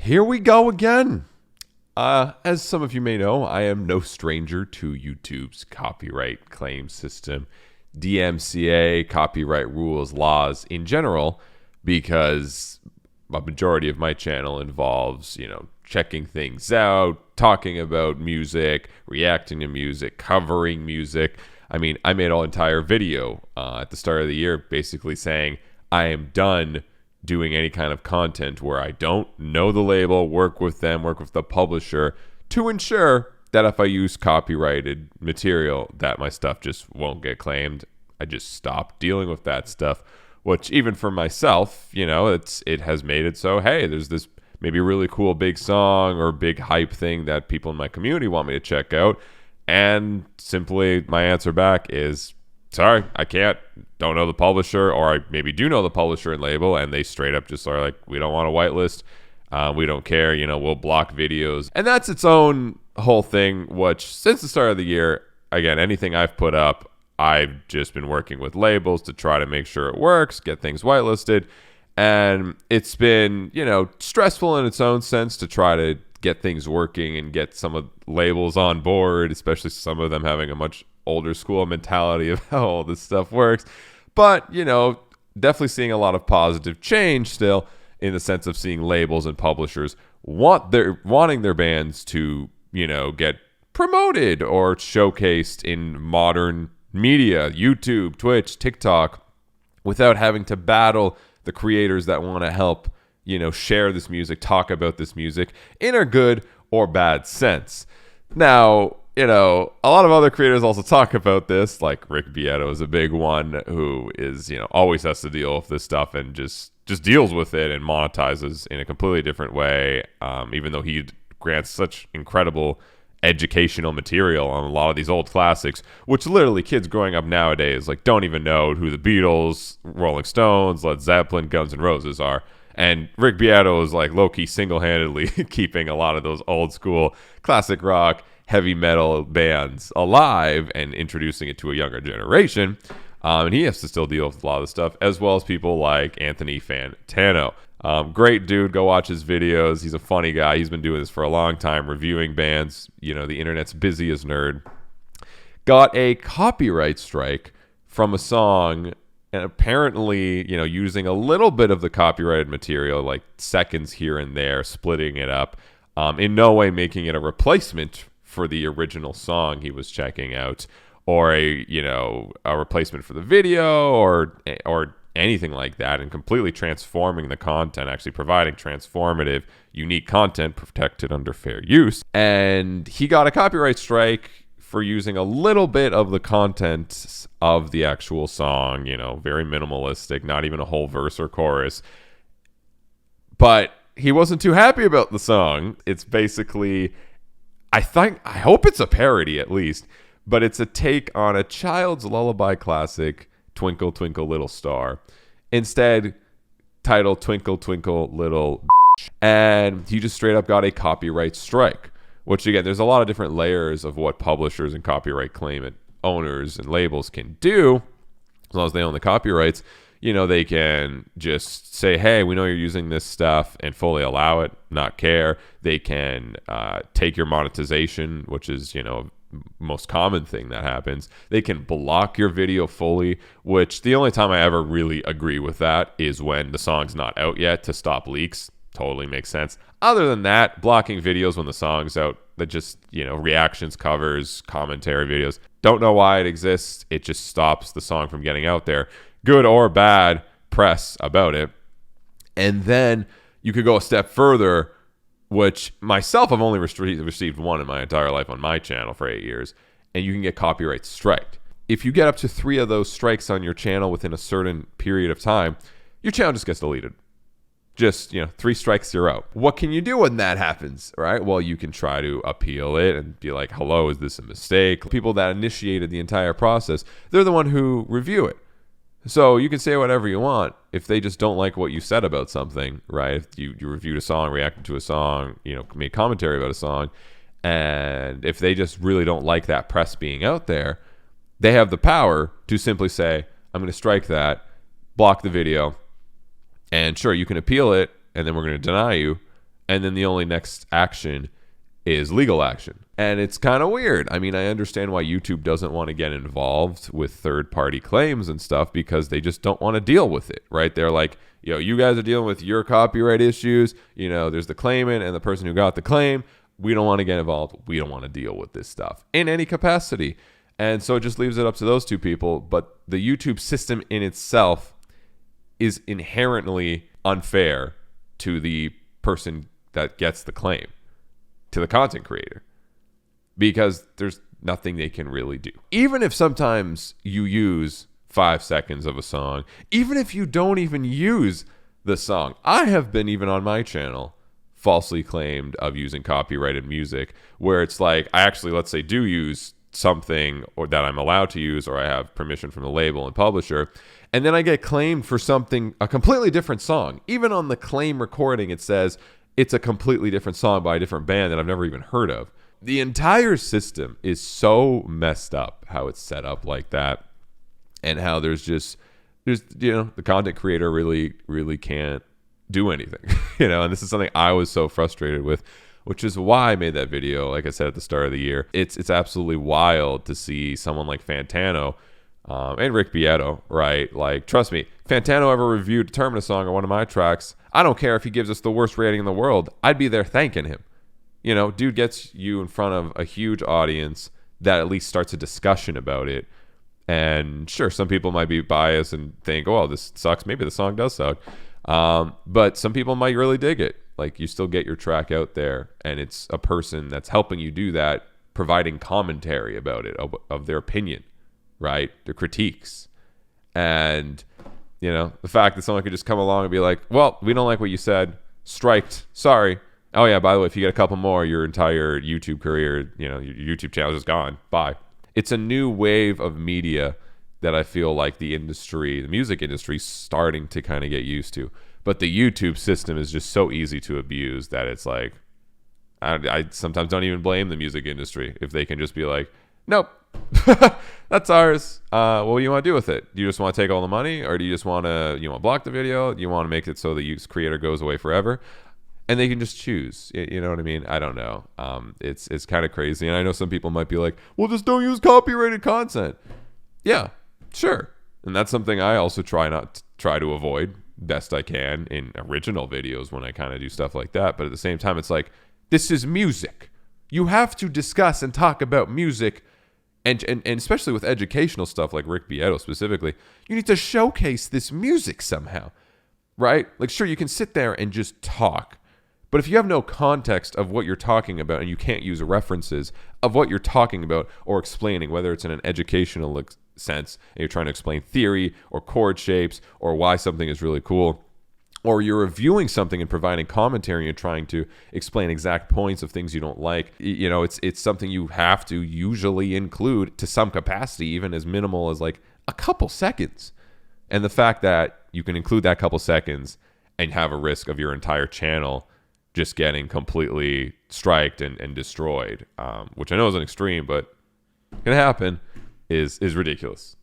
Here we go again. As some of you may know, I am no stranger to YouTube's copyright claim system, DMCA, copyright rules, laws in general, because a majority of my channel involves, checking things out, talking about music, reacting to music, covering music. I mean, I made an entire video at the start of the year basically saying I am done doing any kind of content where I don't know the label, work with them, work with the publisher to ensure that if I use copyrighted material that my stuff just won't get claimed. I just stopped dealing with that stuff, which even for myself, it has made it so, hey, there's this maybe really cool big song or big hype thing that people in my community want me to check out. And simply my answer back is, sorry, I can't. Don't know the publisher, or I maybe do know the publisher and label, and they straight up just are like, we don't want a whitelist. We don't care. We'll block videos. And that's its own whole thing, which since the start of the year, again, anything I've put up, I've just been working with labels to try to make sure it works, get things whitelisted. And it's been, stressful in its own sense to try to get things working and get some of labels on board, especially some of them having a much older school mentality of how all this stuff works. But, definitely seeing a lot of positive change still in the sense of seeing labels and publishers wanting their bands to, get promoted or showcased in modern media, YouTube, Twitch, TikTok, without having to battle the creators that want to help, share this music, talk about this music in a good or bad sense. Now, a lot of other creators also talk about this, like Rick Beato is a big one who is, always has to deal with this stuff and just deals with it and monetizes in a completely different way, even though he grants such incredible educational material on a lot of these old classics, which literally kids growing up nowadays don't even know who the Beatles, Rolling Stones, Led Zeppelin, Guns N' Roses are. And Rick Beato is low-key single-handedly keeping a lot of those old school classic rock, heavy metal bands alive and introducing it to a younger generation. And he has to still deal with a lot of the stuff, as well as people like Anthony Fantano. Great dude. Go watch his videos. He's a funny guy. He's been doing this for a long time, reviewing bands. The internet's busiest nerd. Got a copyright strike from a song, and apparently, using a little bit of the copyrighted material, like seconds here and there, splitting it up, in no way making it a replacement for the original song he was checking out, or a replacement for the video, or anything like that, and completely transforming the content, actually providing transformative, unique content protected under fair use. And he got a copyright strike for using a little bit of the content of the actual song, very minimalistic, not even a whole verse or chorus. But he wasn't too happy about the song. It's basically, I hope it's a parody at least, but it's a take on a child's lullaby classic, Twinkle, Twinkle, Little Star. Instead, titled Twinkle, Twinkle, Little and he just straight up got a copyright strike, which again, there's a lot of different layers of what publishers and copyright claimant owners and labels can do. As long as they own the copyrights, they can just say, hey, we know you're using this stuff, and fully allow it, not care. They can take your monetization, which is, most common thing that happens. They can block your video fully, which the only time I ever really agree with that is when the song's not out yet, to stop leaks. Totally makes sense. Other than that, blocking videos when the song's out, that just, reactions, covers, commentary videos, don't know why it exists. It just stops the song from getting out there. Good or bad press about it. And then you could go a step further, which myself, I've only received one in my entire life on my channel for 8 years, and you can get copyright striked. If you get up to 3 of those strikes on your channel within a certain period of time, your channel just gets deleted. Just, 3 strikes, you're out. What can you do when that happens, right? Well, you can try to appeal it and be like, hello, is this a mistake? People that initiated the entire process, they're the one who review it. So you can say whatever you want. If they just don't like what you said about something, right? If you reviewed a song, reacted to a song, made commentary about a song, and if they just really don't like that press being out there, they have the power to simply say, I'm going to strike that, block the video, and sure, you can appeal it, and then we're going to deny you, And then the only next action is legal action. And it's kind of weird. I mean, I understand why YouTube doesn't want to get involved with third-party claims and stuff because they just don't want to deal with it, right? They're like, you guys are dealing with your copyright issues. There's the claimant and the person who got the claim. We don't want to get involved. We don't want to deal with this stuff in any capacity. And so it just leaves it up to those two people. But the YouTube system in itself is inherently unfair to the person that gets the claim, to the content creator, because there's nothing they can really do. Even if sometimes you use 5 seconds of a song, even if you don't even use the song. I have been, even on my channel, falsely claimed of using copyrighted music, where it's like, I actually, let's say, do use something or that I'm allowed to use, or I have permission from the label and publisher, and then I get claimed for something, a completely different song. Even on the claim recording, it says it's a completely different song by a different band that I've never even heard of. The entire system is so messed up, how it's set up like that, and how there's the content creator really can't do anything, and this is something I was so frustrated with, which is why I made that video. Like I said at the start of the year, it's absolutely wild to see someone like Fantano and Rick Beato, right? Like, trust me, Fantano ever reviewed Termina song on one of my tracks, I don't care if he gives us the worst rating in the world, I'd be there thanking him. Dude gets you in front of a huge audience that at least starts a discussion about it. And sure, some people might be biased and think, oh, this sucks. Maybe the song does suck. But some people might really dig it. Like, you still get your track out there, and it's a person that's helping you do that, providing commentary about it, of their opinion, right? Their critiques. And, the fact that someone could just come along and be like, well, we don't like what you said. Striked. Sorry. Oh, yeah, by the way, if you get a couple more, your entire YouTube career, your YouTube channel is gone. Bye. It's a new wave of media that I feel like the music industry, is starting to kind of get used to. But the YouTube system is just so easy to abuse that it's like, I sometimes don't even blame the music industry if they can just be like, nope, that's ours. What do you want to do with it? Do you just want to take all the money, or do you just want to block the video? Do you want to make it so the creator goes away forever? And they can just choose. You know what I mean? I don't know. It's kind of crazy. And I know some people might be like, well, just don't use copyrighted content. Yeah, sure. And that's something I also try to avoid best I can in original videos when I kind of do stuff like that. But at the same time, it's like, this is music. You have to discuss and talk about music. And especially with educational stuff like Rick Beato specifically, you need to showcase this music somehow, right? Like, sure, you can sit there and just talk. But if you have no context of what you're talking about, and you can't use references of what you're talking about or explaining, whether it's in an educational sense and you're trying to explain theory or chord shapes or why something is really cool, or you're reviewing something and providing commentary and trying to explain exact points of things you don't like, it's something you have to usually include to some capacity, even as minimal as like a couple seconds. And the fact that you can include that couple seconds and have a risk of your entire channel just getting completely striked and destroyed, which I know is an extreme, but can happen, is ridiculous.